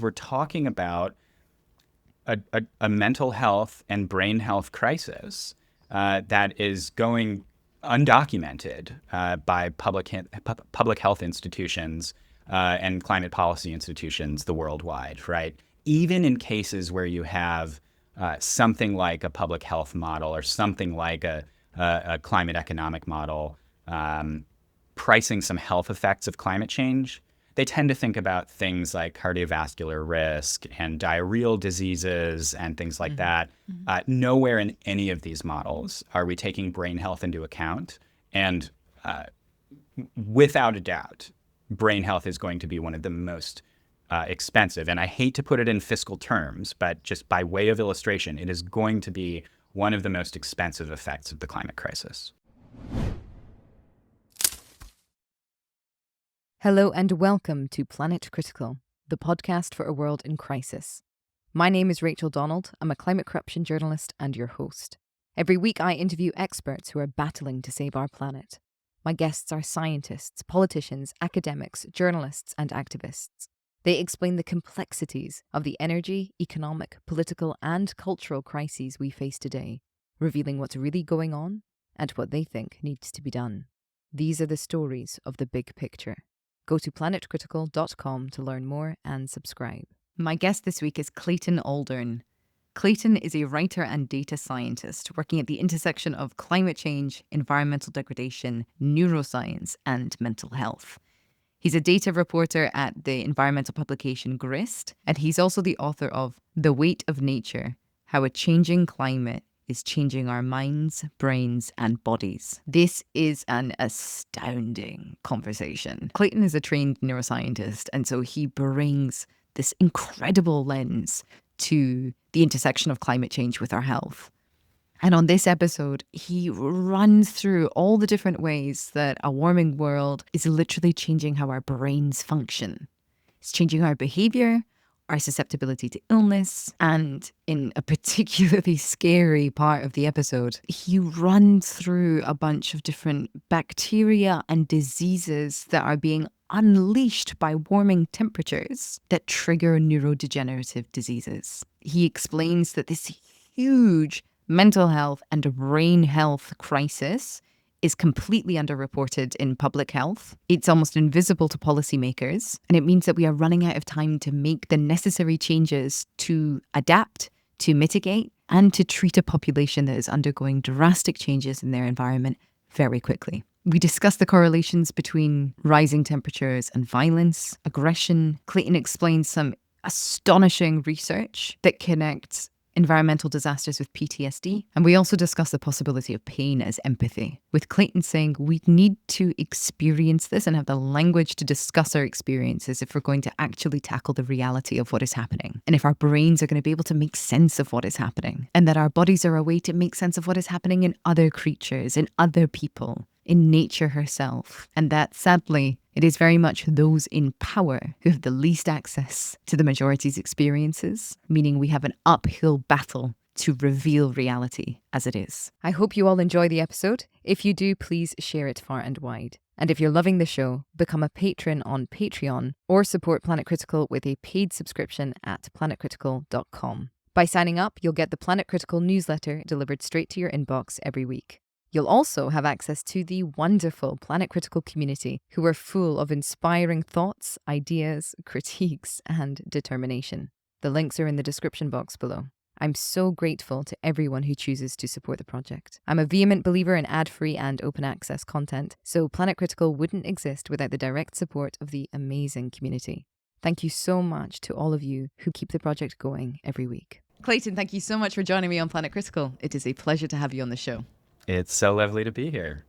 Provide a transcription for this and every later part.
We're talking about a mental health and brain health crisis that is going undocumented by public health institutions and climate policy institutions the worldwide, right? Even in cases where you have something like a public health model or something like a climate economic model pricing some health effects of climate change, they tend to think about things like cardiovascular risk and diarrheal diseases and things like that. Nowhere in any of these models are we taking brain health into account. And without a doubt, brain health is going to be one of the most expensive. And I hate to put it in fiscal terms, but just by way of illustration, it is going to be one of the most expensive effects of the climate crisis. Hello and welcome to Planet Critical, the podcast for a world in crisis. My name is Rachel Donald. I'm a climate corruption journalist and your host. Every week I interview experts who are battling to save our planet. My guests are scientists, politicians, academics, journalists, and activists. They explain the complexities of the energy, economic, political, and cultural crises we face today, revealing what's really going on and what they think needs to be done. These are the stories of the big picture. Go to planetcritical.com to learn more and subscribe. My guest this week is Clayton Aldern. Clayton is a writer and data scientist working at the intersection of climate change, environmental degradation, neuroscience, and mental health. He's a data reporter at the environmental publication Grist, and he's also the author of The Weight of Nature: How a Changing Climate is Changing Our Minds, Brains, and Bodies. This is an astounding conversation. Clayton is a trained neuroscientist, and so he brings this incredible lens to the intersection of climate change with our health. And on this episode, he runs through all the different ways that a warming world is literally changing how our brains function. It's changing our behavior, our susceptibility to illness, and in a particularly scary part of the episode, he runs through a bunch of different bacteria and diseases that are being unleashed by warming temperatures that trigger neurodegenerative diseases. He explains that this huge mental health and brain health crisis is completely underreported in public health. It's almost invisible to policymakers, and it means that we are running out of time to make the necessary changes to adapt, to mitigate, and to treat a population that is undergoing drastic changes in their environment very quickly. We discuss the correlations between rising temperatures and violence, aggression. Clayton explains some astonishing research that connects environmental disasters with PTSD. And we also discuss the possibility of pain as empathy, with Clayton saying we need to experience this and have the language to discuss our experiences if we're going to actually tackle the reality of what is happening. And if our brains are going to be able to make sense of what is happening, and that our bodies are a way to make sense of what is happening in other creatures, in other people, in nature herself. And that, sadly, it is very much those in power who have the least access to the majority's experiences, meaning we have an uphill battle to reveal reality as it is. I hope you all enjoy the episode. If you do, please share it far and wide. And if you're loving the show, become a patron on Patreon or support Planet Critical with a paid subscription at planetcritical.com. By signing up, you'll get the Planet Critical newsletter delivered straight to your inbox every week. You'll also have access to the wonderful Planet Critical community who are full of inspiring thoughts, ideas, critiques, and determination. The links are in the description box below. I'm so grateful to everyone who chooses to support the project. I'm a vehement believer in ad-free and open access content, so Planet Critical wouldn't exist without the direct support of the amazing community. Thank you so much to all of you who keep the project going every week. Clayton, thank you so much for joining me on Planet Critical. It is a pleasure to have you on the show. It's so lovely to be here.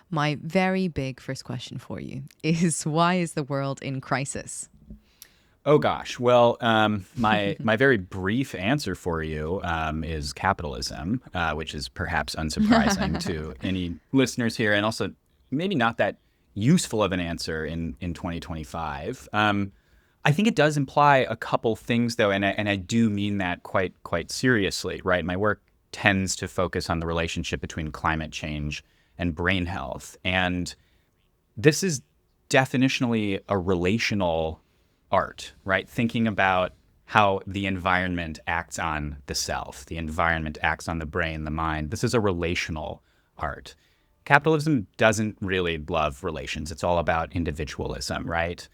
My very big first question for you is, why is the world in crisis? Oh gosh. Well, my very brief answer for you is capitalism, which is perhaps unsurprising to any listeners here, and also maybe not that useful of an answer in 2025. I think it does imply a couple things, though, and I do mean that quite seriously, right? My work tends to focus on the relationship between climate change and brain health. And this is definitionally a relational art, right? Thinking about how the environment acts on the self, the environment acts on the brain, the mind. This is a relational art. Capitalism doesn't really love relations. It's all about individualism, right?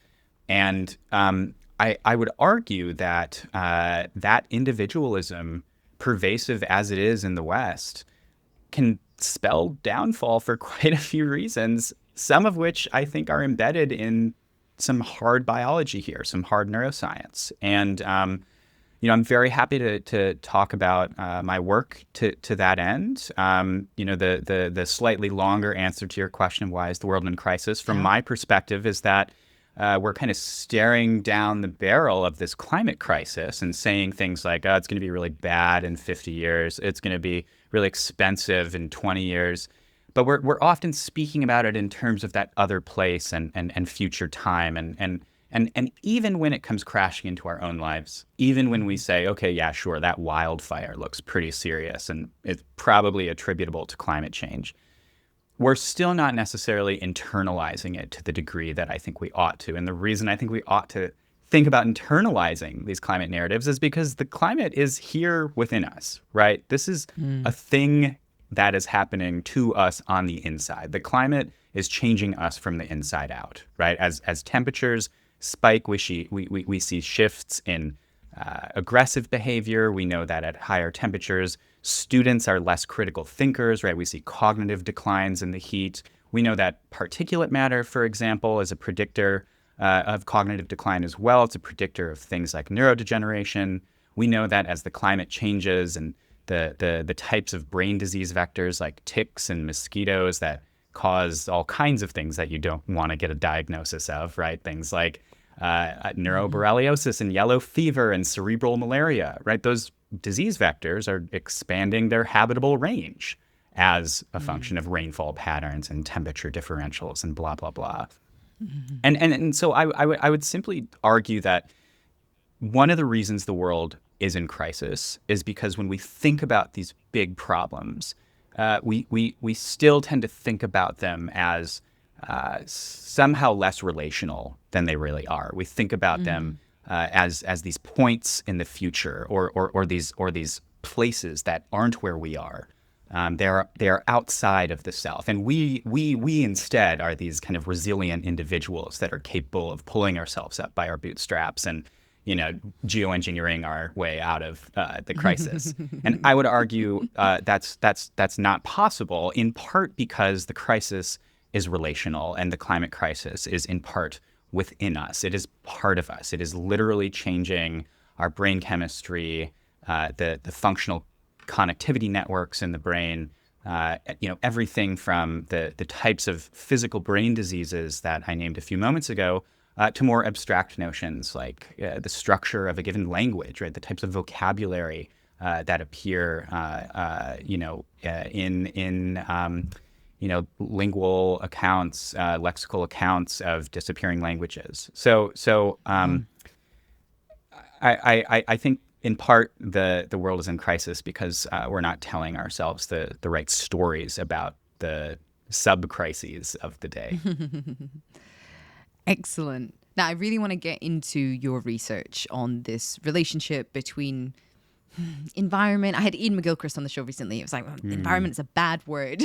And I would argue that that individualism, pervasive as it is in the West, can spell downfall for quite a few reasons, some of which I think are embedded in some hard biology here, some hard neuroscience. And, I'm very happy to talk about my work to that end. The slightly longer answer to your question, why is the world in crisis, from my perspective, is that we're kind of staring down the barrel of this climate crisis and saying things like, oh, it's going to be really bad in 50 years. It's going to be really expensive in 20 years. But we're often speaking about it in terms of that other place and future time. And even when it comes crashing into our own lives, even when we say, okay, yeah, sure, that wildfire looks pretty serious and it's probably attributable to climate change, we're still not necessarily internalizing it to the degree that I think we ought to. And the reason I think we ought to think about internalizing these climate narratives is because the climate is here within us, right? This is a thing that is happening to us on the inside. The climate is changing us from the inside out, right? As temperatures spike, we see shifts in aggressive behavior. We know that at higher temperatures, students are less critical thinkers, right? We see cognitive declines in the heat. We know that particulate matter, for example, is a predictor of cognitive decline as well. It's a predictor of things like neurodegeneration. We know that as the climate changes and the types of brain disease vectors like ticks and mosquitoes that cause all kinds of things that you don't want to get a diagnosis of, right? Things like neuroborreliosis and yellow fever and cerebral malaria, right? Those disease vectors are expanding their habitable range as a function of rainfall patterns and temperature differentials and blah, blah, blah. And so I would simply argue that one of the reasons the world is in crisis is because when we think about these big problems, we still tend to think about them as somehow less relational than they really are. We think about them as these points in the future or these places that aren't where we are. They are outside of the self, and we instead are these kind of resilient individuals that are capable of pulling ourselves up by our bootstraps and geoengineering our way out of the crisis. And I would argue that's not possible, in part because the crisis is relational and the climate crisis is in part within us. It is part of us. It is literally changing our brain chemistry, the functional connectivity networks in the brain, everything from the types of physical brain diseases that I named a few moments ago to more abstract notions like the structure of a given language, right? The types of vocabulary that appear, in lingual accounts, lexical accounts of disappearing languages. So I think in part the world is in crisis because we're not telling ourselves the right stories about the sub-crises of the day. Excellent. Now, I really want to get into your research on this relationship between environment. I had Ian McGilchrist on the show recently. It was like, environment is a bad word.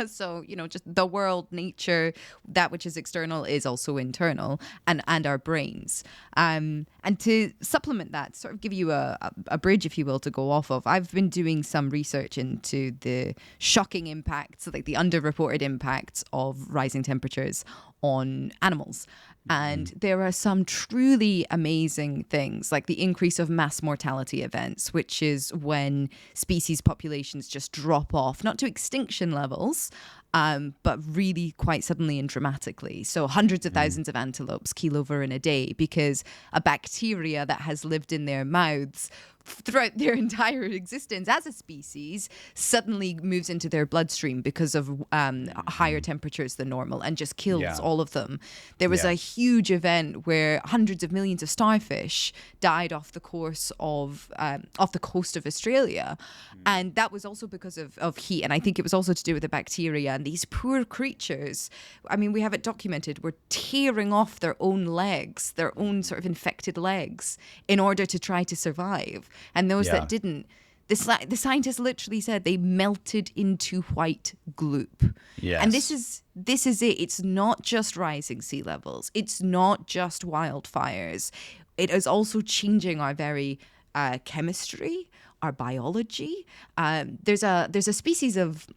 So, just the world, nature, that which is external is also internal, and our brains. And to supplement that, sort of give you a bridge, if you will, to go off of, I've been doing some research into the shocking impacts, like the underreported impacts of rising temperatures on animals. And there are some truly amazing things, like the increase of mass mortality events, which is when species populations just drop off, not to extinction levels, but really quite suddenly and dramatically. So hundreds of thousands of antelopes keel over in a day because a bacteria that has lived in their mouths throughout their entire existence as a species suddenly moves into their bloodstream because of higher temperatures than normal and just kills Yeah. all of them. There was Yeah. a huge event where hundreds of millions of starfish died off the course of off the coast of Australia, and that was also because of heat. And I think it was also to do with the bacteria. And these poor creatures, I mean, we have it documented, were tearing off their own legs, their own sort of infected legs, in order to try to survive. And those Yeah. that didn't, the scientists literally said they melted into white gloop. And this Yes. is it. It's not just rising sea levels. It's not just wildfires. It is also changing our very chemistry, our biology. There's a species of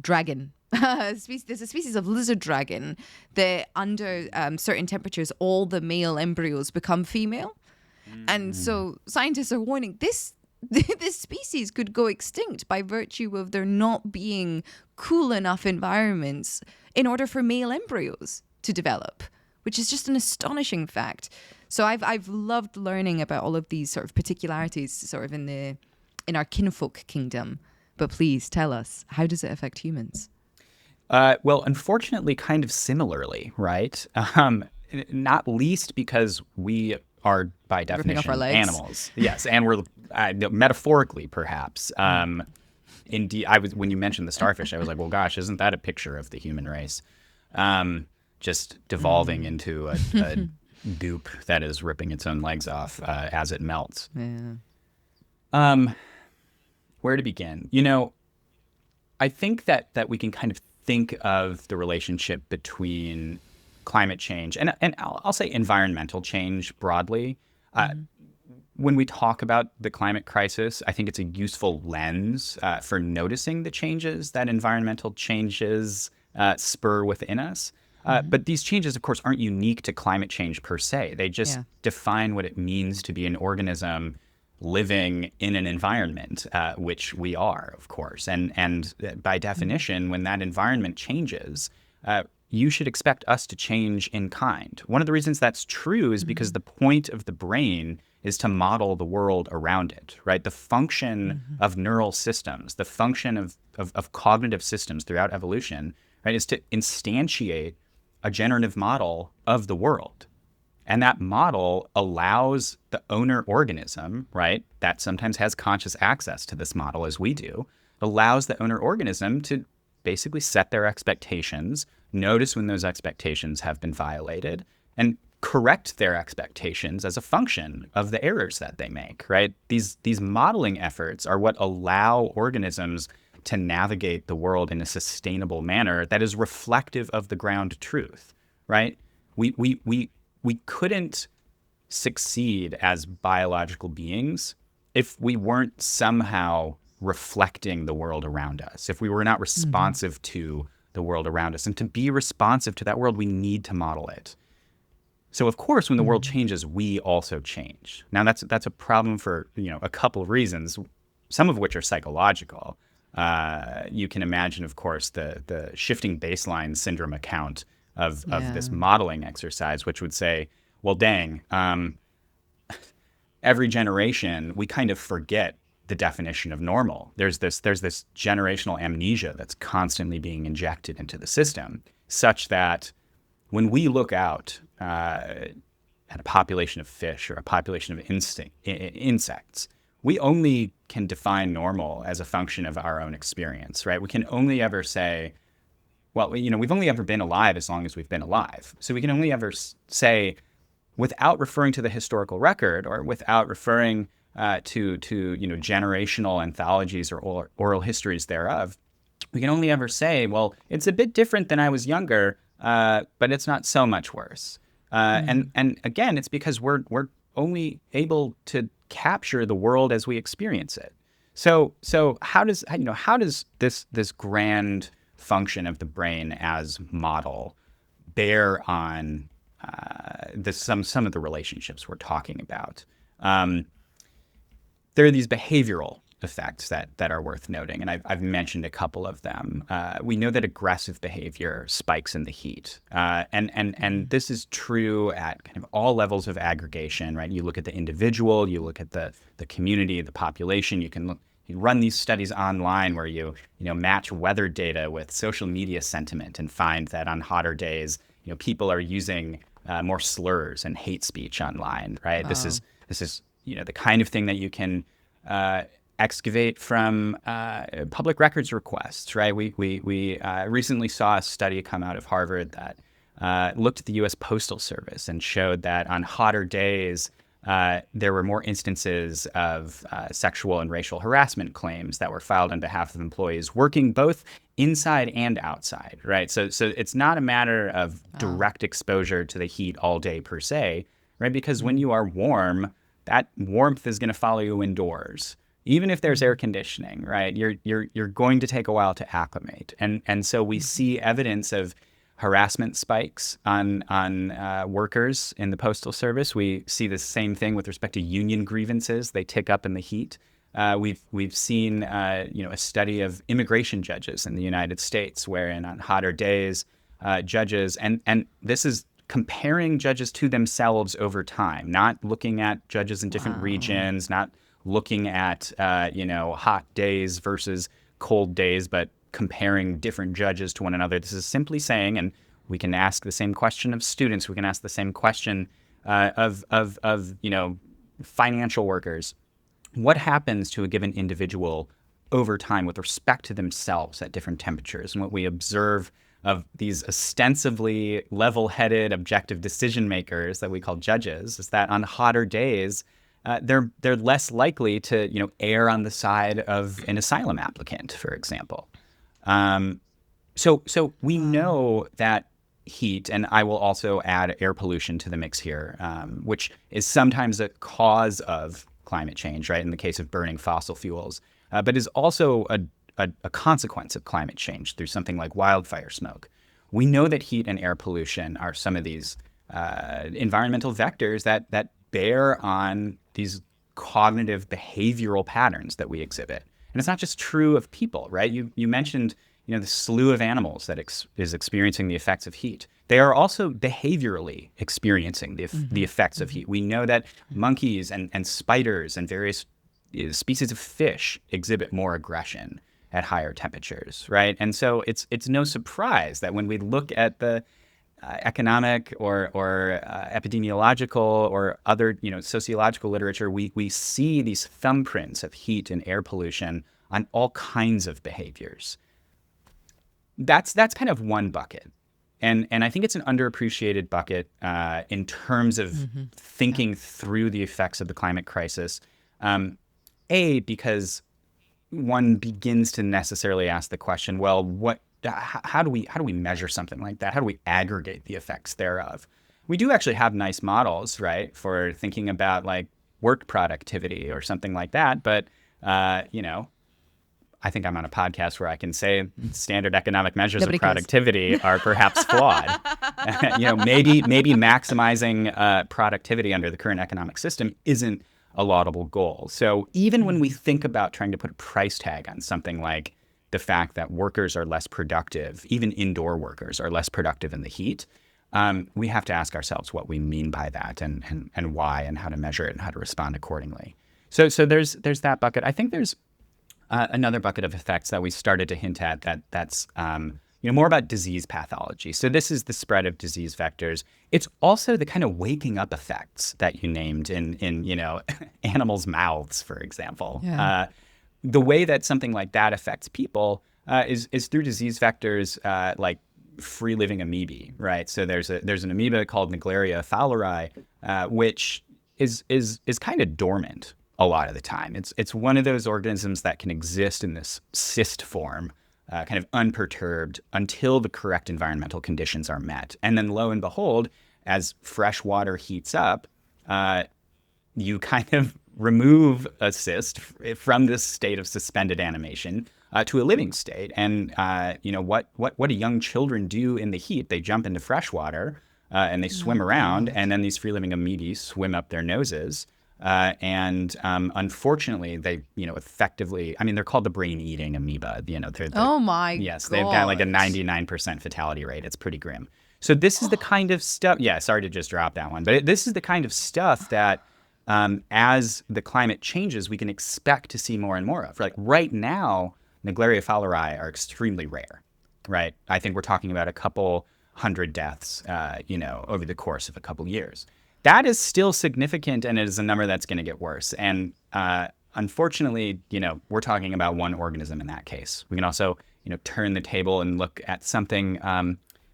dragon. There's a species of lizard dragon that under certain temperatures, all the male embryos become female. And so scientists are warning this species could go extinct by virtue of there not being cool enough environments in order for male embryos to develop, which is just an astonishing fact. So I've loved learning about all of these sort of particularities sort of in our kinfolk kingdom. But please tell us, how does it affect humans? Well, unfortunately, kind of similarly, right? Not least because we are, by Ripping off our definition, legs. animals. Yes, and we're metaphorically, perhaps. Indeed, when you mentioned the starfish, I was like, well, gosh, isn't that a picture of the human race? Just devolving into a goop that is ripping its own legs off as it melts. Yeah. Where to begin? I think that we can kind of think of the relationship between climate change and I'll say environmental change broadly. When we talk about the climate crisis, I think it's a useful lens for noticing the changes that environmental changes spur within us. But these changes, of course, aren't unique to climate change per se. They just define what it means to be an organism living in an environment, which we are, of course. And by definition, when that environment changes, you should expect us to change in kind. One of the reasons that's true is because the point of the brain is to model the world around it, right? The function of neural systems, the function of cognitive systems throughout evolution, right, is to instantiate a generative model of the world. And that model allows the owner organism, right, that sometimes has conscious access to this model as we do, allows the owner organism to basically set their expectations, notice when those expectations have been violated, and correct their expectations as a function of the errors that they make, right? These modeling efforts are what allow organisms to navigate the world in a sustainable manner that is reflective of the ground truth, right? We couldn't succeed as biological beings if we weren't somehow reflecting the world around us, if we were not responsive to the world around us. And to be responsive to that world, we need to model it. So, of course, when the world changes, we also change. Now, that's a problem for a couple of reasons, some of which are psychological. You can imagine, of course, the shifting baseline syndrome account of this modeling exercise, which would say, well, dang, every generation, we kind of forget the definition of normal. There's this generational amnesia that's constantly being injected into the system, such that when we look out at a population of fish or a population of insects, we only can define normal as a function of our own experience, right? We can only ever say, well, we've only ever been alive as long as we've been alive. So we can only ever say, without referring to the historical record or without referring to generational anthologies or oral histories thereof, we can only ever say, well, it's a bit different than I was younger, but it's not so much worse. And again, it's because we're only able to capture the world as we experience it. So how does this grand function of the brain as model bear on some of the relationships we're talking about? There are these behavioral effects that are worth noting, and I've mentioned a couple of them. We know that aggressive behavior spikes in the heat, and this is true at kind of all levels of aggregation, right? You look at the individual, you look at the community, the population. You run these studies online where you match weather data with social media sentiment and find that on hotter days, people are using more slurs and hate speech online, right? Wow. This is the kind of thing that you can excavate from public records requests, right? We recently saw a study come out of Harvard that looked at the U.S. Postal Service and showed that on hotter days, there were more instances of sexual and racial harassment claims that were filed on behalf of employees working both inside and outside, right? So it's not a matter of direct exposure to the heat all day per se, right? Because when you are warm, that warmth is going to follow you indoors. Even if there's air conditioning, right? You're going to take a while to acclimate. And so we see evidence of harassment spikes on workers in the Postal Service. We see the same thing with respect to union grievances. They tick up in the heat. We've seen a study of immigration judges in the United States, wherein on hotter days, judges, and this is comparing judges to themselves over time, not looking at judges in different regions, not looking at hot days versus cold days, but comparing different judges to one another. This is simply saying, and we can ask the same question of students, we can ask the same question of financial workers. What happens to a given individual over time with respect to themselves at different temperatures? And what we observe of these ostensibly level-headed, objective decision makers that we call judges is that on hotter days, they're less likely to err on the side of an asylum applicant, for example. So we know that heat, and I will also add air pollution to the mix here, which is sometimes a cause of climate change, right? In the case of burning fossil fuels, but is also a consequence of climate change through something like wildfire smoke. We know that heat and air pollution are some of these environmental vectors that bear on these cognitive behavioral patterns that we exhibit. And it's not just true of people, right? You mentioned the slew of animals that is experiencing the effects of heat. They are also behaviorally experiencing the effects of heat. We know that monkeys and spiders and various species of fish exhibit more aggression at higher temperatures, right? And so it's no surprise that when we look at the economic or epidemiological or other sociological literature, we see these thumbprints of heat and air pollution on all kinds of behaviors. That's kind of one bucket, and I think it's an underappreciated bucket in terms of thinking through the effects of the climate crisis. Because one begins to necessarily ask the question, well, how do we measure something like that? How do we aggregate the effects thereof? We do actually have nice models, right, for thinking about like work productivity or something like that. But I think I'm on a podcast where I can say standard economic measures of productivity are perhaps flawed. Maybe maximizing productivity under the current economic system isn't a laudable goal. So even when we think about trying to put a price tag on something like the fact that workers are less productive, even indoor workers are less productive in the heat, we have to ask ourselves what we mean by that and why and how to measure it and how to respond accordingly. So there's that bucket. I think there's another bucket of effects that we started to hint at that's more about disease pathology. So this is the spread of disease vectors. It's also the kind of waking up effects that you named in animals' mouths, for example. Yeah. The way that something like that affects people is through disease vectors like free-living amoebae, right? So there's an amoeba called Naegleria fowleri, which is kind of dormant a lot of the time. It's one of those organisms that can exist in this cyst form, kind of unperturbed until the correct environmental conditions are met. And then lo and behold, as fresh water heats up, you kind of remove a cyst from this state of suspended animation to a living state. And what do young children do in the heat? They jump into fresh water and they swim around, and then these free-living amoebae swim up their noses. Unfortunately, they, effectively, I mean, they're called the brain-eating amoeba. Oh my yes, they've got like a God. 99% fatality rate. It's pretty grim. So this is the kind of stuff. Yeah, sorry to just drop that one, but this is the kind of stuff that, as the climate changes, we can expect to see more and more of. Like right now, Naegleria fowleri are extremely rare. Right, I think we're talking about a couple hundred deaths, over the course of a couple years. That is still significant, and it is a number that's going to get worse. And unfortunately, we're talking about one organism in that case. We can also, turn the table and look at something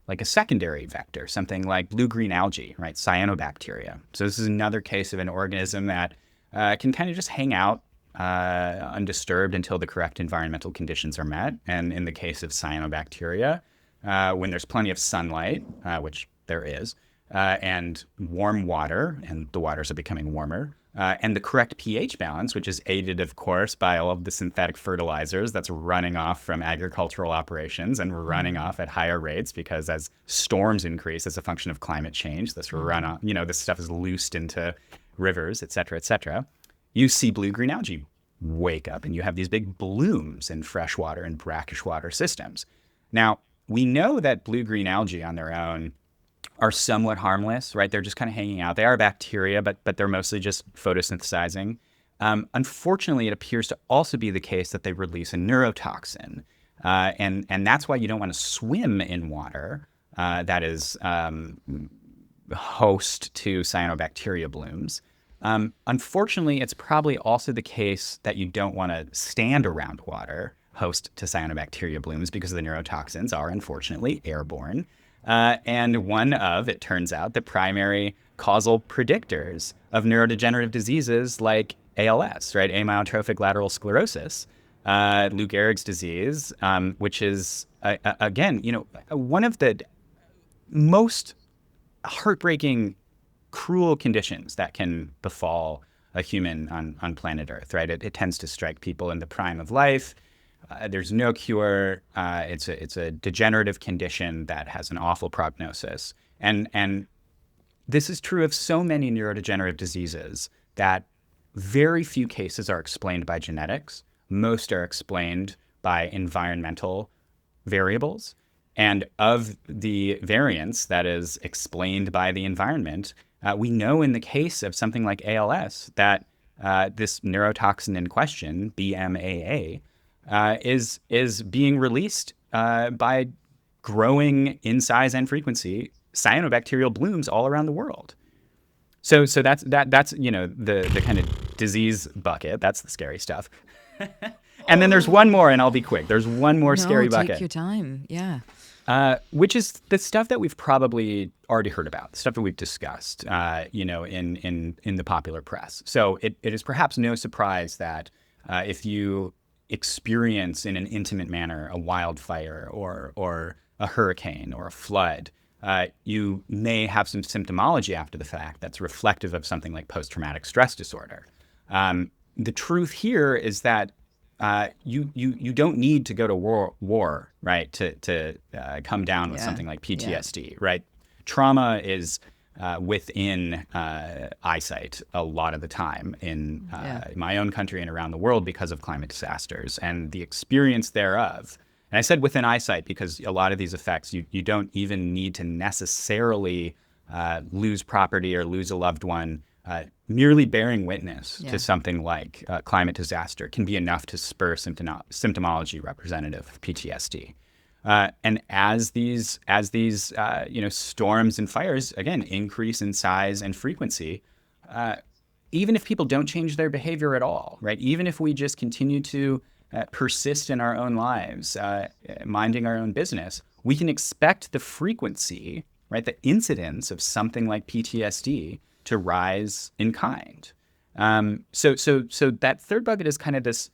like a secondary vector, something like blue-green algae, right? Cyanobacteria. So this is another case of an organism that can kind of just hang out undisturbed until the correct environmental conditions are met. And in the case of cyanobacteria, when there's plenty of sunlight, which there is, and warm water, and the waters are becoming warmer, and the correct pH balance, which is aided, of course, by all of the synthetic fertilizers that's running off from agricultural operations and running off at higher rates because as storms increase as a function of climate change, this runoff, this stuff is loosed into rivers, et cetera, you see blue-green algae wake up and you have these big blooms in freshwater and brackish water systems. Now, we know that blue-green algae on their own are somewhat harmless, right? They're just kind of hanging out. They are bacteria, but they're mostly just photosynthesizing. Unfortunately, it appears to also be the case that they release a neurotoxin. And that's why you don't want to swim in water that is host to cyanobacteria blooms. Unfortunately, it's probably also the case that you don't want to stand around water host to cyanobacteria blooms because the neurotoxins are unfortunately airborne. And one of, it turns out, the primary causal predictors of neurodegenerative diseases like ALS, right? Amyotrophic lateral sclerosis, Lou Gehrig's disease, which is, again, one of the most heartbreaking, cruel conditions that can befall a human on planet Earth, right? It tends to strike people in the prime of life. There's no cure. It's a degenerative condition that has an awful prognosis. And this is true of so many neurodegenerative diseases that very few cases are explained by genetics. Most are explained by environmental variables. And of the variance that is explained by the environment, we know in the case of something like ALS that this neurotoxin in question, BMAA, is being released by growing in size and frequency cyanobacterial blooms all around the world. So that's the kind of disease bucket. That's the scary stuff. And then there's one more, and I'll be quick. There's one more scary bucket. Take your time. Yeah. Which is the stuff that we've probably already heard about, the stuff that we've discussed, in the popular press. So it is perhaps no surprise that if you experience in an intimate manner a wildfire or a hurricane or a flood, you may have some symptomology after the fact that's reflective of something like post-traumatic stress disorder. The truth here is that you don't need to go to war, right, to come down with something like PTSD, right? Trauma is within eyesight a lot of the time in my own country and around the world because of climate disasters and the experience thereof. And I said within eyesight because a lot of these effects, you don't even need to necessarily lose property or lose a loved one. Merely bearing witness to something like climate disaster can be enough to spur symptomology representative of PTSD. And as these storms and fires, again, increase in size and frequency, even if people don't change their behavior at all, right? Even if we just continue to persist in our own lives, minding our own business, we can expect the frequency, right, the incidence of something like PTSD to rise in kind. So that third bucket is kind of this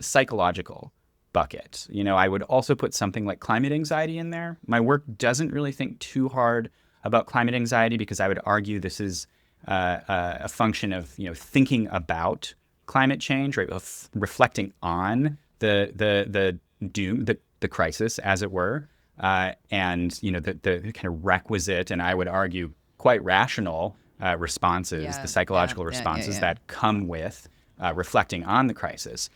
psychological bucket. I would also put something like climate anxiety in there. My work doesn't really think too hard about climate anxiety because I would argue this is a function of thinking about climate change, right? Of reflecting on the doom, the crisis, as it were, and the kind of requisite, and I would argue quite rational responses, the psychological responses that come with reflecting on the crisis.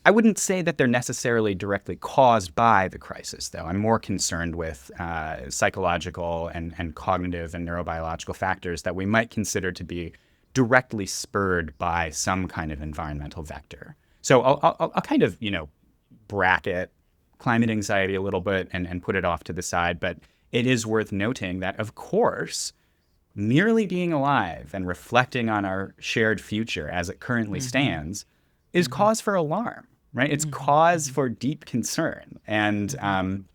I wouldn't say that they're necessarily directly caused by the crisis, though. I'm more concerned with psychological and cognitive and neurobiological factors that we might consider to be directly spurred by some kind of environmental vector. So I'll kind of, bracket climate anxiety a little bit and put it off to the side. But it is worth noting that, of course, merely being alive and reflecting on our shared future as it currently stands is cause for alarm, right? It's cause for deep concern. And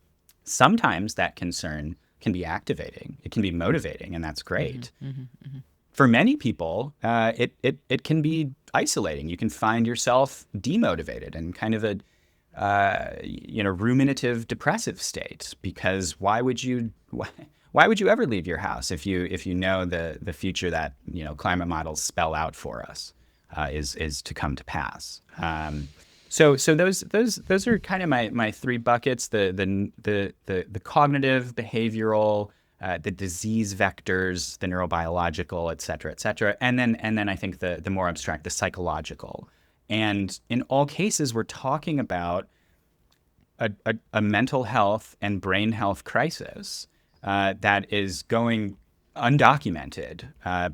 sometimes that concern can be activating. It can be motivating, and that's great. For many people, it can be isolating. You can find yourself demotivated and kind of a ruminative depressive state, because why would you ever leave your house if you know the future that climate models spell out for us is to come to pass. So those are kind of my three buckets: the cognitive, behavioral, the disease vectors, the neurobiological, et cetera, and then I think the more abstract, the psychological. And in all cases, we're talking about a mental health and brain health crisis that is going undocumented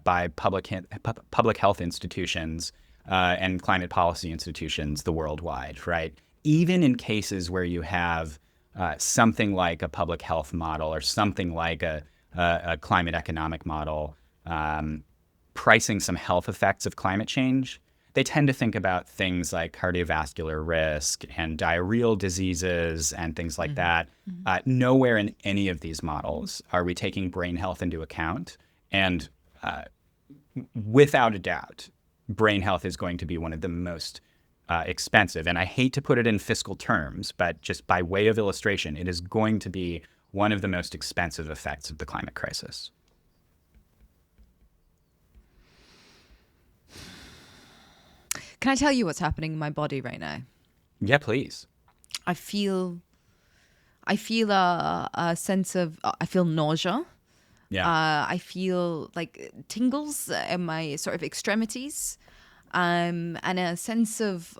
by public health institutions and climate policy institutions the worldwide, right? Even in cases where you have something like a public health model or something like a climate economic model pricing some health effects of climate change, they tend to think about things like cardiovascular risk and diarrheal diseases and things like that. Nowhere in any of these models are we taking brain health into account. And without a doubt, brain health is going to be one of the most expensive. And I hate to put it in fiscal terms, but just by way of illustration, it is going to be one of the most expensive effects of the climate crisis. Can I tell you what's happening in my body right now? Yeah, please. I feel a sense of, I feel nausea. Yeah. I feel like tingles in my sort of extremities, and a sense of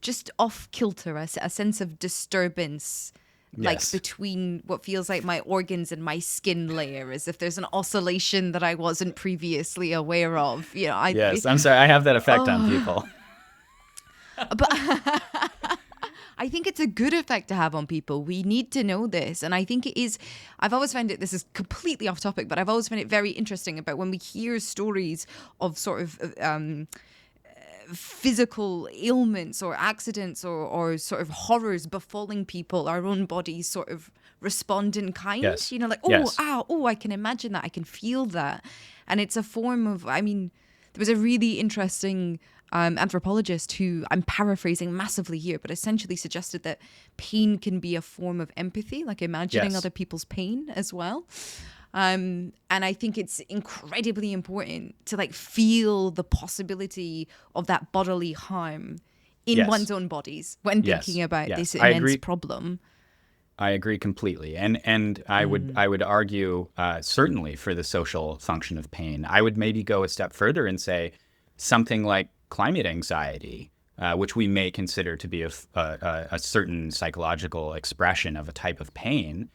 just off kilter, a sense of disturbance. Like Yes. between what feels like my organs and my skin layer, as if there's an oscillation that I wasn't previously aware of. Yes, I'm sorry. I have that effect on people. But I think it's a good effect to have on people. We need to know this. And I think it is, I've always found it, this is completely off topic, but I've always found it very interesting about when we hear stories of sort of physical ailments or accidents or sort of horrors befalling people, our own bodies sort of respond in kind. Yes. Like, ow, I can imagine that, I can feel that. And it's a form of, there was a really interesting anthropologist who, I'm paraphrasing massively here, but essentially suggested that pain can be a form of empathy, like imagining other people's pain as well. And I think it's incredibly important to feel the possibility of that bodily harm in one's own bodies when thinking about this immense problem. I agree completely, and I would argue certainly for the social function of pain. I would maybe go a step further and say something like climate anxiety, which we may consider to be a certain psychological expression of a type of pain.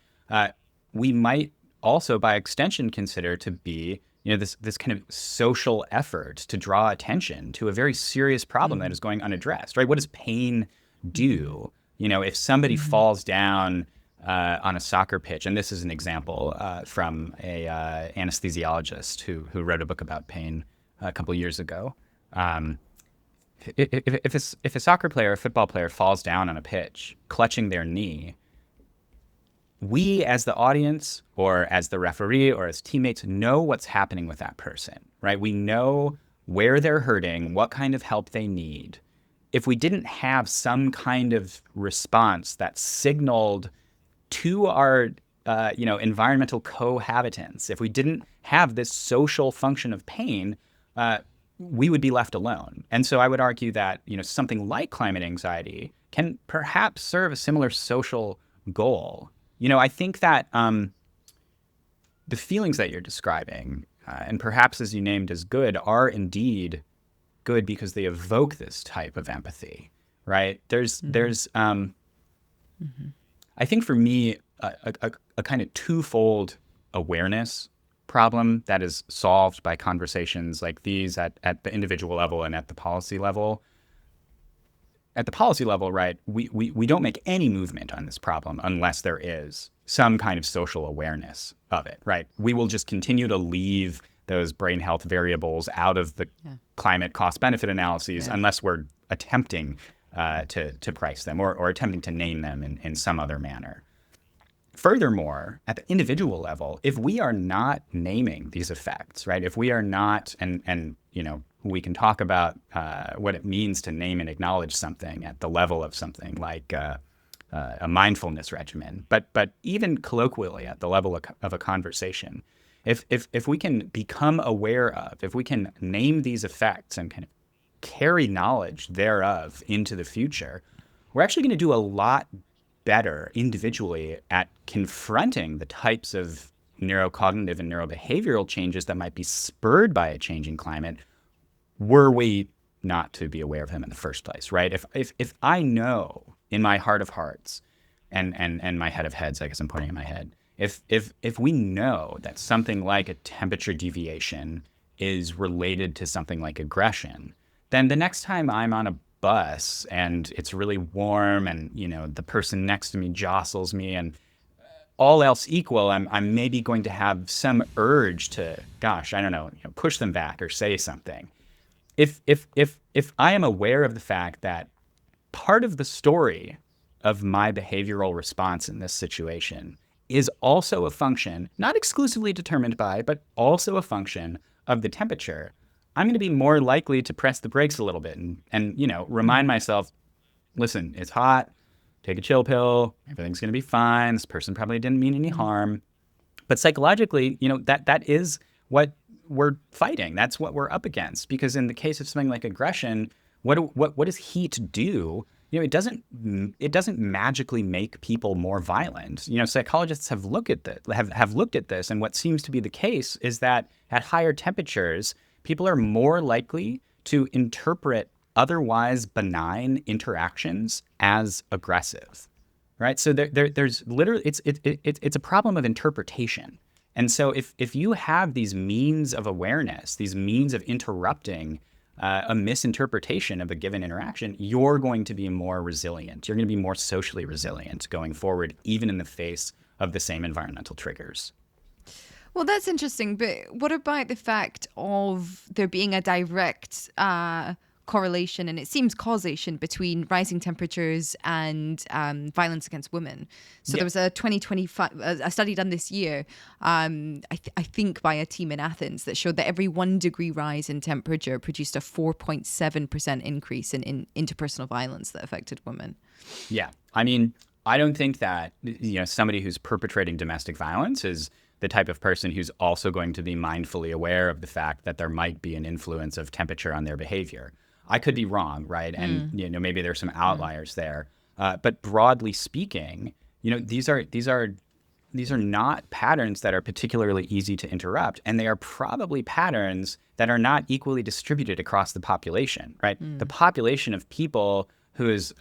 We might also, by extension, consider to be this kind of social effort to draw attention to a very serious problem that is going unaddressed, right? What does pain do? If somebody falls down on a soccer pitch, and this is an example from a anesthesiologist who wrote a book about pain a couple years ago. If a soccer player, a football player falls down on a pitch, clutching their knee, we as the audience or as the referee or as teammates know what's happening with that person, right? We know where they're hurting, what kind of help they need. If we didn't have some kind of response that signaled to our environmental cohabitants, if we didn't have this social function of pain, we would be left alone. And so I would argue that something like climate anxiety can perhaps serve a similar social goal. I think that the feelings that you're describing, and perhaps as you named as good, are indeed good because they evoke this type of empathy, right? I think for me, a kind of twofold awareness problem that is solved by conversations like these at the individual level and at the policy level. At the policy level, right, we don't make any movement on this problem unless there is some kind of social awareness of it, right? We will just continue to leave those brain health variables out of the climate cost-benefit analyses unless we're attempting to price them or attempting to name them in some other manner. Furthermore, at the individual level, if we are not naming these effects, right, if we are not, and we can talk about what it means to name and acknowledge something at the level of something like a mindfulness regimen, but even colloquially at the level of a conversation, if we can become aware of, if we can name these effects and kind of carry knowledge thereof into the future, we're actually going to do a lot better individually at confronting the types of neurocognitive and neurobehavioral changes that might be spurred by a changing climate were we not to be aware of them in the first place, right? If I know in my heart of hearts and my head of heads, I guess I'm pointing at my head, if we know that something like a temperature deviation is related to something like aggression, then the next time I'm on a bus and it's really warm and the person next to me jostles me and all else equal, I'm maybe going to have some urge to, gosh, I don't know, push them back or say something. If I am aware of the fact that part of the story of my behavioral response in this situation is also a function, not exclusively determined by, but also a function of the temperature, I'm going to be more likely to press the brakes a little bit and remind myself, listen, it's hot, take a chill pill, everything's going to be fine. This person probably didn't mean any harm. But psychologically, that is what we're fighting. That's what we're up against. Because in the case of something like aggression, what does heat do? It doesn't magically make people more violent. Psychologists have looked at this, and what seems to be the case is that at higher temperatures, people are more likely to interpret otherwise benign interactions as aggressive, right? So there's literally it's a problem of interpretation. And so if you have these means of awareness, these means of interrupting a misinterpretation of a given interaction, you're going to be more resilient. You're going to be more socially resilient going forward, even in the face of the same environmental triggers. Well, that's interesting. But what about the fact of there being a direct correlation, and it seems causation, between rising temperatures and violence against women? So there was a 2025 a study done this year, I think by a team in Athens, that showed that every 1 degree rise in temperature produced a 4.7% increase in interpersonal violence that affected women. Yeah. I mean, I don't think that somebody who's perpetrating domestic violence is the type of person who's also going to be mindfully aware of the fact that there might be an influence of temperature on their behavior. I could be wrong, right? And maybe there's some outliers there. But broadly speaking, these are not patterns that are particularly easy to interrupt, and they are probably patterns that are not equally distributed across the population, right? The population of people who is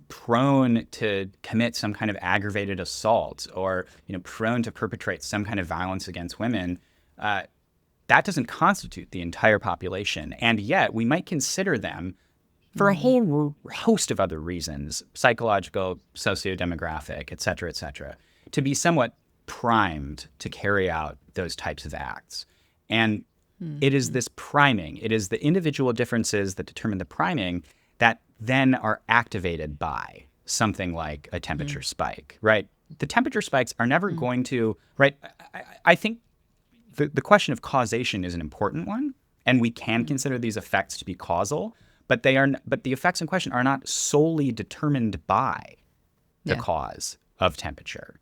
prone to commit some kind of aggravated assault or prone to perpetrate some kind of violence against women, that doesn't constitute the entire population. And yet we might consider them for a whole host of other reasons, psychological, socio-demographic, et cetera, to be somewhat primed to carry out those types of acts. And it is this priming, it is the individual differences that determine the priming that then are activated by something like a temperature spike, right? The temperature spikes are never going to, right? I think the question of causation is an important one, and we can consider these effects to be causal, but the effects in question are not solely determined by the cause of temperature.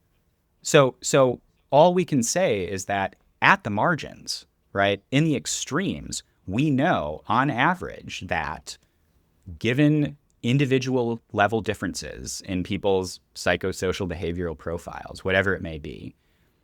So all we can say is that at the margins, right, in the extremes, we know on average that given individual level differences in people's psychosocial behavioral profiles, whatever it may be,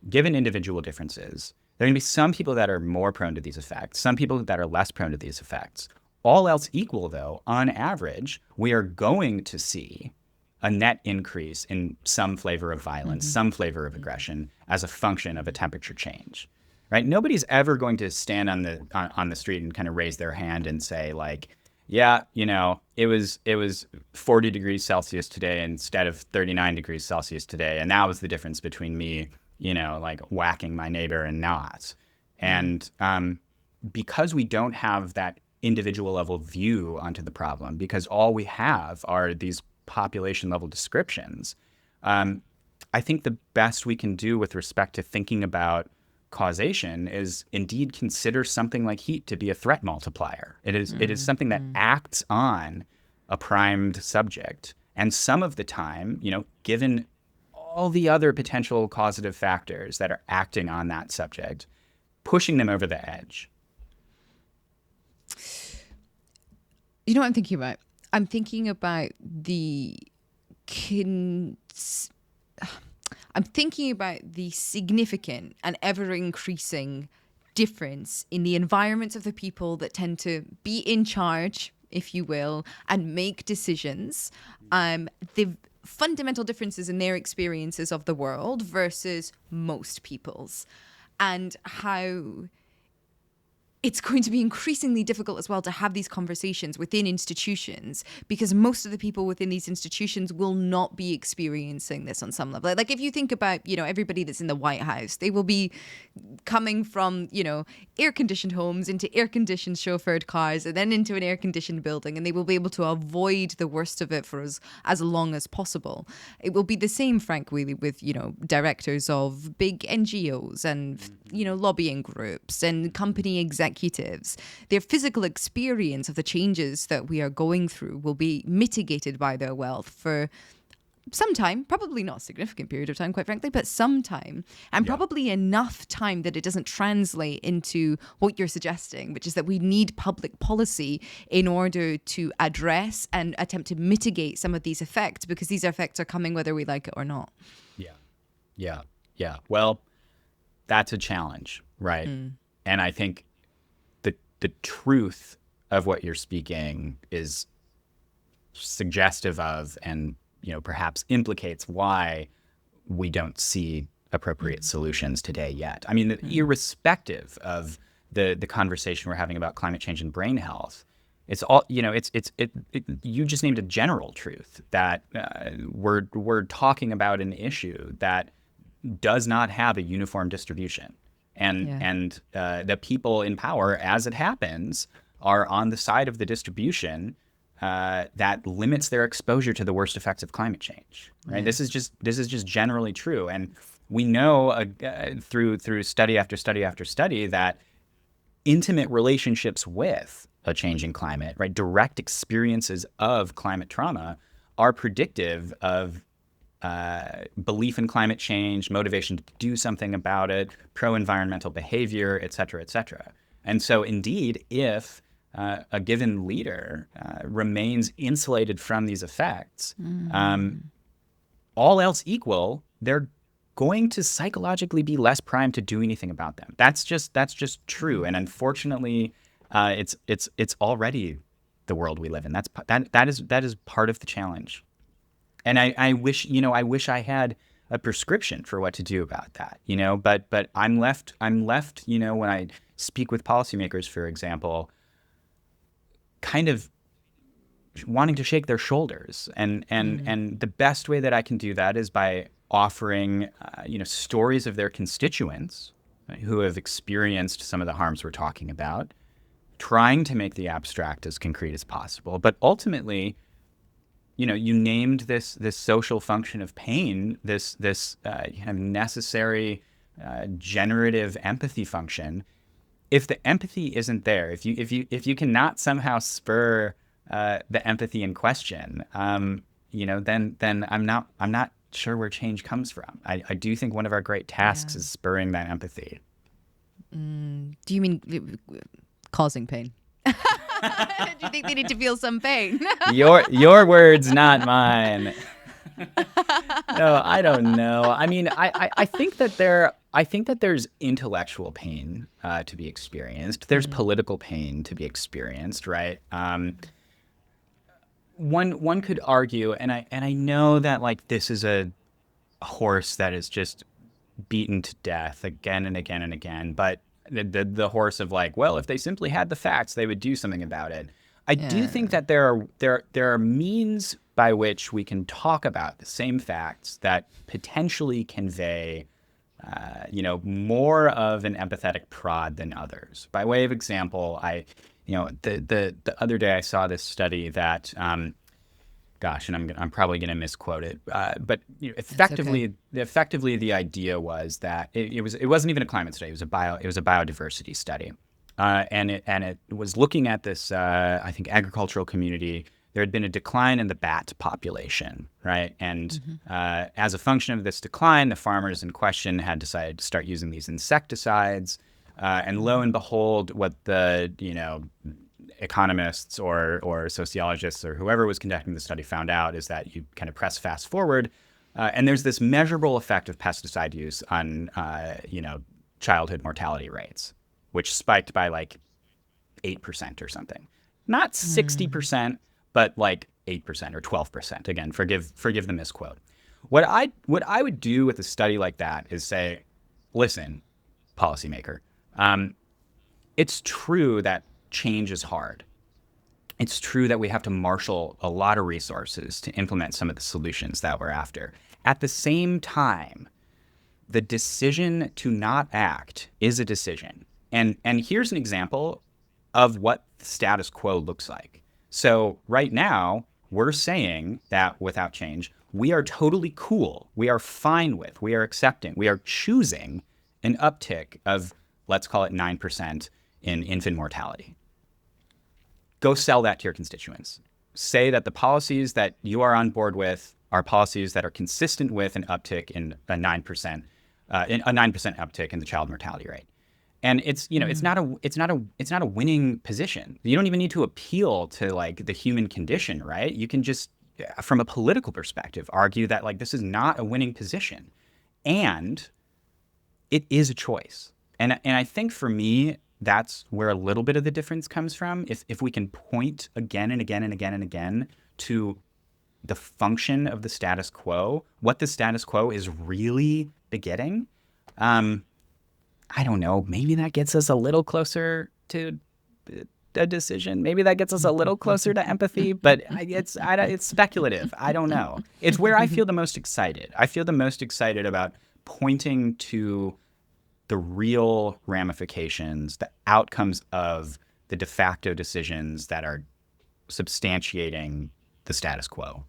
given individual differences, There are going to be some people that are more prone to these effects, some people that are less prone to these effects. All else equal, though, on average, we are going to see a net increase in some flavor of violence, some flavor of aggression as a function of a temperature change, right? Nobody's ever going to stand on the street and kind of raise their hand and say like, yeah, it was 40 degrees Celsius today instead of 39 degrees Celsius today, and that was the difference between me, like whacking my neighbor and not. And because we don't have that individual level view onto the problem, because all we have are these population level descriptions, I think the best we can do with respect to thinking about causation is indeed consider something like heat to be a threat multiplier. It is something that acts on a primed subject. And some of the time, given all the other potential causative factors that are acting on that subject, pushing them over the edge. You know what I'm thinking about? I'm thinking about I'm thinking about the significant and ever-increasing difference in the environments of the people that tend to be in charge, if you will, and make decisions. The fundamental differences in their experiences of the world versus most people's, and how it's going to be increasingly difficult as well to have these conversations within institutions, because most of the people within these institutions will not be experiencing this on some level. Like if you think about, everybody that's in the White House, they will be coming from, air-conditioned homes into air-conditioned chauffeured cars and then into an air-conditioned building, and they will be able to avoid the worst of it for as long as possible. It will be the same, frankly, with, directors of big NGOs and, lobbying groups and company executives. Their physical experience of the changes that we are going through will be mitigated by their wealth for some time, probably not a significant period of time, quite frankly, but some time, and probably enough time that it doesn't translate into what you're suggesting, which is that we need public policy in order to address and attempt to mitigate some of these effects, because these effects are coming whether we like it or not. Yeah. Well, that's a challenge, right? And I think the truth of what you're speaking is suggestive of and perhaps implicates why we don't see appropriate solutions today yet. I mean, irrespective of the conversation we're having about climate change and brain health, it's all you just named a general truth that we're talking about an issue that does not have a uniform distribution. And the people in power, as it happens, are on the side of the distribution that limits their exposure to the worst effects of climate change. Right? This is just generally true, and we know through study after study after study that intimate relationships with a changing climate, right, direct experiences of climate trauma, are predictive of belief in climate change, motivation to do something about it, pro-environmental behavior, et cetera, et cetera. And so indeed, if a given leader remains insulated from these effects, all else equal, they're going to psychologically be less primed to do anything about them. That's just true. And unfortunately, it's already the world we live in. That is part of the challenge. And I wish I had a prescription for what to do about that, but I'm left, when I speak with policymakers, for example, kind of wanting to shake their shoulders. And the best way that I can do that is by offering, stories of their constituents who have experienced some of the harms we're talking about, trying to make the abstract as concrete as possible. But ultimately, you named this social function of pain, this kind of necessary generative empathy function. If the empathy isn't there, if you cannot somehow spur the empathy in question, then I'm not sure where change comes from. I do think one of our great tasks is spurring that empathy. Do you mean causing pain? Do you think they need to feel some pain? Your words, not mine. No, I don't know. I mean, I think that there I think that there's intellectual pain to be experienced. There's political pain to be experienced, right? One could argue, and I know that like this is a horse that is just beaten to death again and again and again, but the horse of like, well, if they simply had the facts, they would do something about it. I do Yeah. think that there are means by which we can talk about the same facts that potentially convey more of an empathetic prod than others. By way of example, the other day I saw this study that, and I'm probably going to misquote it, but That's okay. effectively the idea was that it wasn't even a climate study. It was a biodiversity study, and it was looking at this I think agricultural community. There had been a decline in the bat population, right? And as a function of this decline, the farmers in question had decided to start using these insecticides. And lo and behold, what the economists or sociologists or whoever was conducting the study found out is that you kind of press fast forward, and there's this measurable effect of pesticide use on childhood mortality rates, which spiked by like 8% or something. Not 60%, but like 8% or 12%. Again, forgive the misquote. What I would do with a study like that is say, listen, policymaker, it's true that change is hard. It's true that we have to marshal a lot of resources to implement some of the solutions that we're after. At the same time, the decision to not act is a decision. And here's an example of what the status quo looks like. So right now, we're saying that without change, we are totally cool. We are fine with, we are accepting, we are choosing an uptick of, let's call it 9% in infant mortality. Go sell that to your constituents. Say that the policies that you are on board with are policies that are consistent with an uptick in a 9% uptick in the child mortality rate. And it's not a winning position. You don't even need to appeal to like the human condition, right? You can just, from a political perspective, argue that like this is not a winning position, and it is a choice. And I think for me, that's where a little bit of the difference comes from. If we can point again and again and again and again to the function of the status quo, what the status quo is really begetting, I don't know, maybe that gets us a little closer to a decision. Maybe that gets us a little closer to empathy, but it's speculative. I don't know. It's where I feel the most excited. I feel the most excited about pointing to the real ramifications, the outcomes of the de facto decisions that are substantiating the status quo.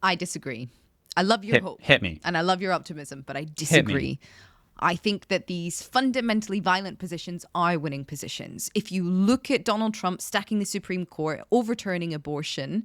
I disagree. I love your hope. Hit me. And I love your optimism, but I Hit disagree. me. I think that these fundamentally violent positions are winning positions. If you look at Donald Trump stacking the Supreme Court, overturning abortion,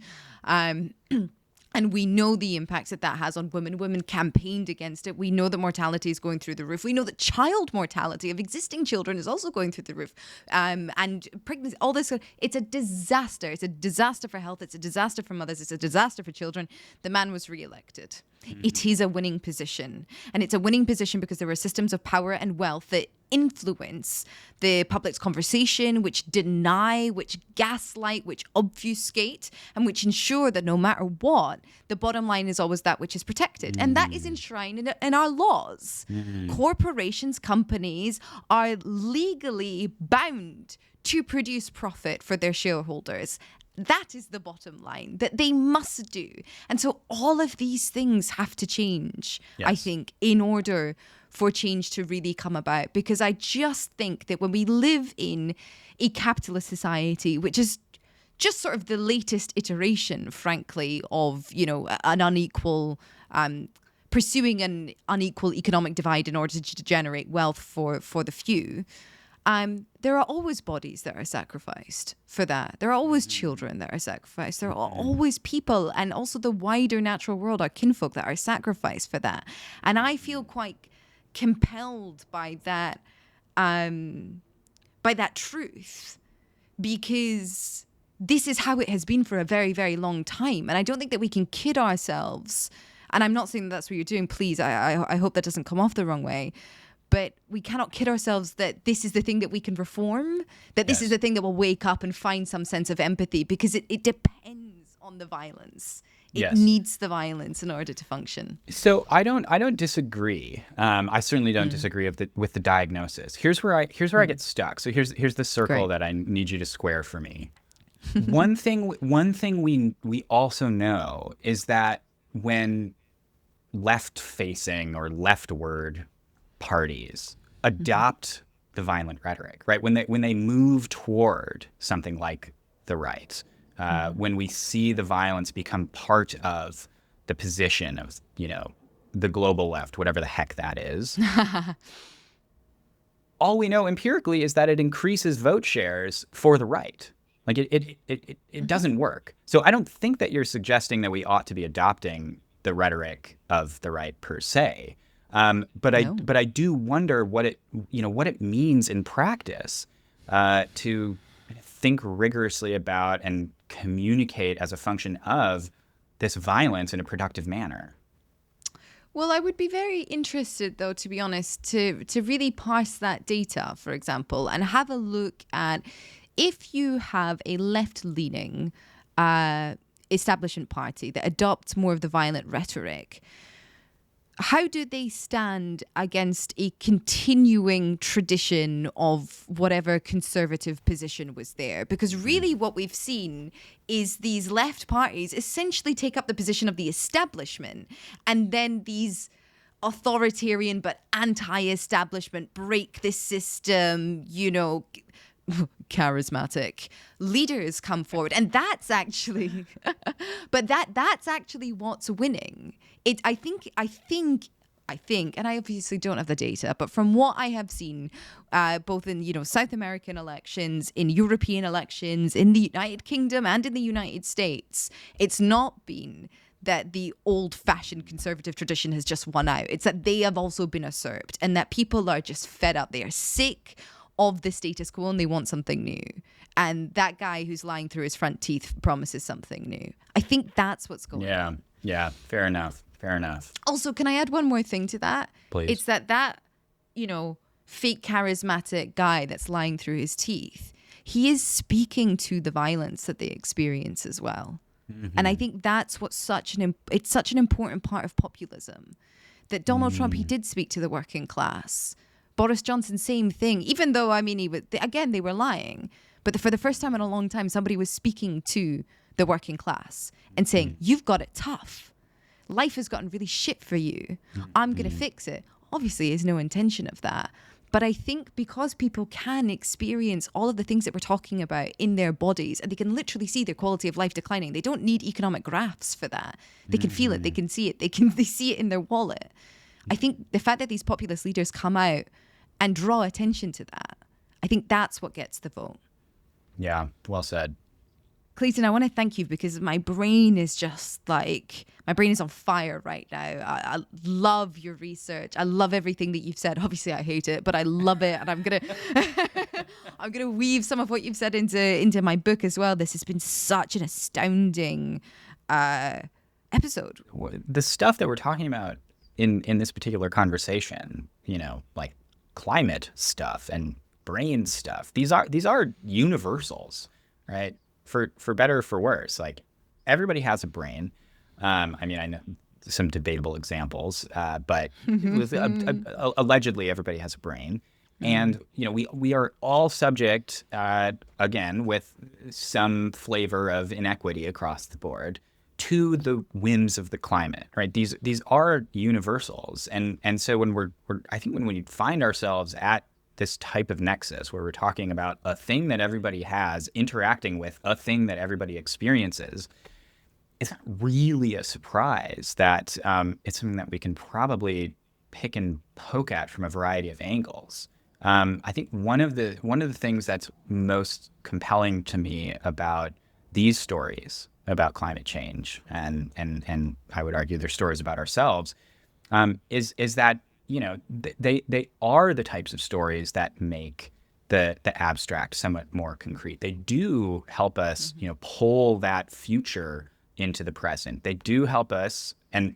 and we know the impacts that that has on women. Women campaigned against it. We know that mortality is going through the roof. We know that child mortality of existing children is also going through the roof. And pregnancy, all this, it's a disaster. It's a disaster for health. It's a disaster for mothers. It's a disaster for children. The man was reelected. It is a winning position. And it's a winning position because there are systems of power and wealth that influence the public's conversation, which deny, which gaslight, which obfuscate, and which ensure that no matter what, the bottom line is always that which is protected. And that is enshrined in our laws. Corporations, companies are legally bound to produce profit for their shareholders. That is the bottom line that they must do. And so all of these things have to change, Yes. I think, in order for change to really come about. Because I just think that when we live in a capitalist society, which is just sort of the latest iteration, frankly, of, an unequal, pursuing an unequal economic divide in order to generate wealth for the few, there are always bodies that are sacrificed for that. There are always children that are sacrificed. There are always people, and also the wider natural world, our kinfolk, that are sacrificed for that. And I feel quite compelled by that truth, because this is how it has been for a very, very long time. And I don't think that we can kid ourselves And I'm not saying that's what you're doing. Please, I hope that doesn't come off the wrong way. But we cannot kid ourselves that this is the thing that we can reform, that this is the thing that will wake up and find some sense of empathy, because it depends on the violence. It needs the violence in order to function. So I don't disagree. I certainly don't disagree with the diagnosis. Here's where I get stuck. So here's the circle that I need you to square for me. One thing we also know is that when left-facing or leftward parties adopt the violent rhetoric, right? When they move toward something like the right, when we see the violence become part of the position of, the global left, whatever the heck that is, all we know empirically is that it increases vote shares for the right. Like it doesn't work. So I don't think that you're suggesting that we ought to be adopting the rhetoric of the right per se. But I do wonder what it means in practice to think rigorously about and communicate as a function of this violence in a productive manner. Well, I would be very interested, though, to be honest, to really parse that data, for example, and have a look at if you have a left-leaning establishment party that adopts more of the violent rhetoric. How do they stand against a continuing tradition of whatever conservative position was there? Because really what we've seen is these left parties essentially take up the position of the establishment, and then these authoritarian but anti-establishment break the system, charismatic leaders come forward, and that's actually but that's actually what's winning. I think, and I obviously don't have the data, but from what I have seen, both in South American elections, in European elections, in the United Kingdom and in the United States, it's not been that the old-fashioned conservative tradition has just won out. It's that they have also been usurped, and that people are just fed up. They are sick of the status quo and they want something new. And that guy who's lying through his front teeth promises something new. I think that's what's going on. Yeah, fair enough. Also, can I add one more thing to that? Please. It's that fake charismatic guy that's lying through his teeth, he is speaking to the violence that they experience as well. Mm-hmm. And I think that's what's such an important part of populism. That Donald Trump, he did speak to the working class. Boris Johnson, same thing. Even though, they were lying. But for the first time in a long time, somebody was speaking to the working class and saying, you've got it tough. Life has gotten really shit for you. I'm going to fix it. Obviously, there's no intention of that. But I think because people can experience all of the things that we're talking about in their bodies, and they can literally see their quality of life declining, they don't need economic graphs for that. They can feel it. They can see it. They see it in their wallet. I think the fact that these populist leaders come out and draw attention to that, I think that's what gets the vote. Yeah, well said. Clayton, I want to thank you because my brain is on fire right now. I love your research. I love everything that you've said. Obviously, I hate it, but I love it. And I'm gonna weave some of what you've said into my book as well. This has been such an astounding episode. The stuff that we're talking about in this particular conversation, like climate stuff and brain stuff, these are universals, right? For better or for worse. Like, everybody has a brain. I know some debatable examples, but allegedly everybody has a brain. And, we are all subject, again, with some flavor of inequity across the board, to the whims of the climate, right? These are universals. And so when when we find ourselves at this type of nexus where we're talking about a thing that everybody has interacting with a thing that everybody experiences, it's not really a surprise that it's something that we can probably pick and poke at from a variety of angles. I think one of the things that's most compelling to me about these stories about climate change, and I would argue they're stories about ourselves, is that they are the types of stories that make the abstract somewhat more concrete. They do help us, pull that future into the present. They do help us and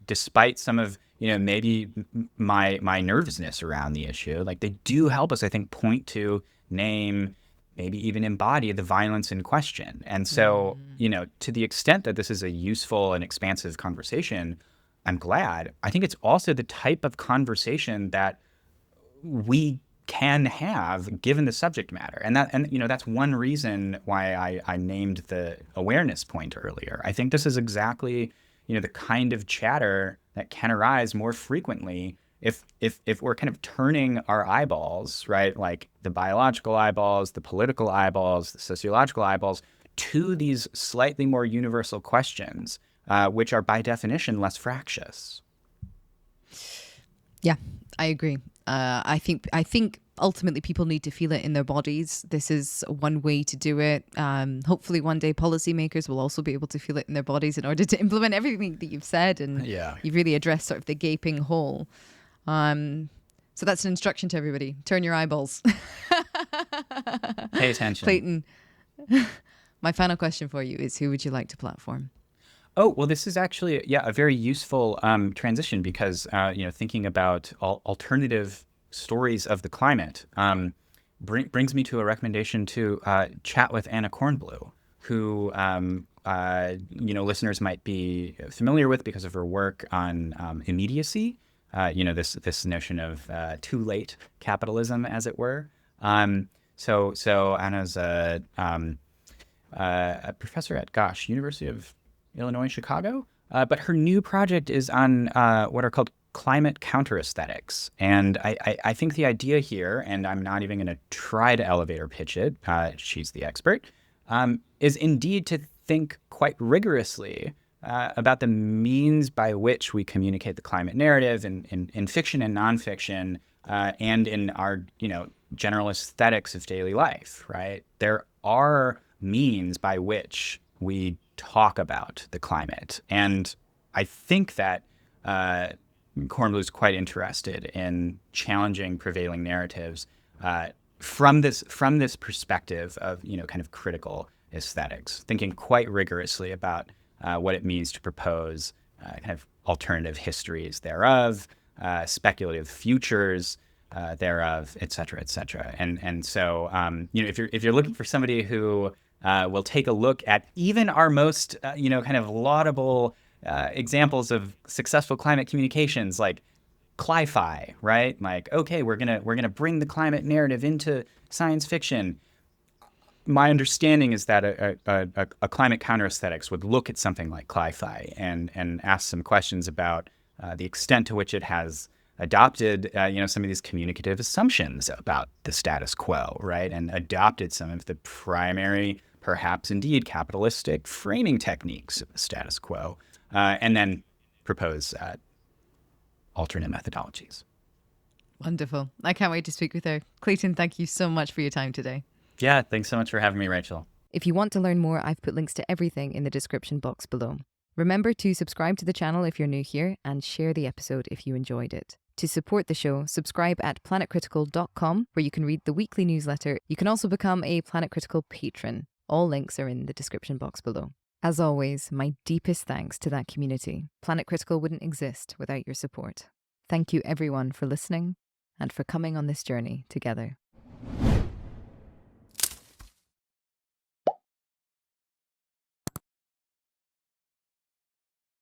despite some of maybe my nervousness around the issue, like they do help us, I think, point to, name, maybe even embody the violence in question. And so, to the extent that this is a useful and expansive conversation, I'm glad. I think it's also the type of conversation that we can have given the subject matter. And that's one reason why I named the awareness point earlier. I think this is exactly, the kind of chatter that can arise more frequently if we're kind of turning our eyeballs, right, like the biological eyeballs, the political eyeballs, the sociological eyeballs, to these slightly more universal questions, which are by definition less fractious. Yeah, I agree. I think ultimately people need to feel it in their bodies. This is one way to do it. Hopefully one day policymakers will also be able to feel it in their bodies in order to implement everything that you've said. And you've really addressed sort of the gaping hole. So that's an instruction to everybody. Turn your eyeballs. Pay attention. Clayton, my final question for you is, who would you like to platform? Oh, well, this is actually, a very useful transition because, thinking about alternative stories of the climate brings me to a recommendation to chat with Anna Kornblue, who, listeners might be familiar with because of her work on immediacy, this notion of too late capitalism, as it were. So Anna's a professor at, University of Illinois, Chicago. But her new project is on what are called climate counter-aesthetics. And I think the idea here, and I'm not even going to try to elevator pitch it, she's the expert, is indeed to think quite rigorously about the means by which we communicate the climate narrative in fiction and nonfiction, and in our, general aesthetics of daily life, right? There are means by which we talk about the climate. And I think that Kornblue is quite interested in challenging prevailing narratives from this perspective of, kind of critical aesthetics, thinking quite rigorously about what it means to propose kind of alternative histories thereof, speculative futures thereof, et cetera, et cetera. And so, if you're looking for somebody who we'll take a look at even our most, kind of laudable examples of successful climate communications, like cli-fi, right? Like, okay, we're gonna bring the climate narrative into science fiction. My understanding is that a climate counter-aesthetics would look at something like cli-fi and ask some questions about the extent to which it has adopted, some of these communicative assumptions about the status quo, right? And adopted some of the primary, perhaps indeed capitalistic framing techniques of the status quo, and then propose alternate methodologies. Wonderful. I can't wait to speak with her. Clayton, thank you so much for your time today. Yeah, thanks so much for having me, Rachel. If you want to learn more, I've put links to everything in the description box below. Remember to subscribe to the channel if you're new here and share the episode if you enjoyed it. To support the show, subscribe at planetcritical.com, where you can read the weekly newsletter. You can also become a Planet Critical patron. All links are in the description box below. As always, my deepest thanks to that community. Planet Critical wouldn't exist without your support. Thank you everyone for listening and for coming on this journey together.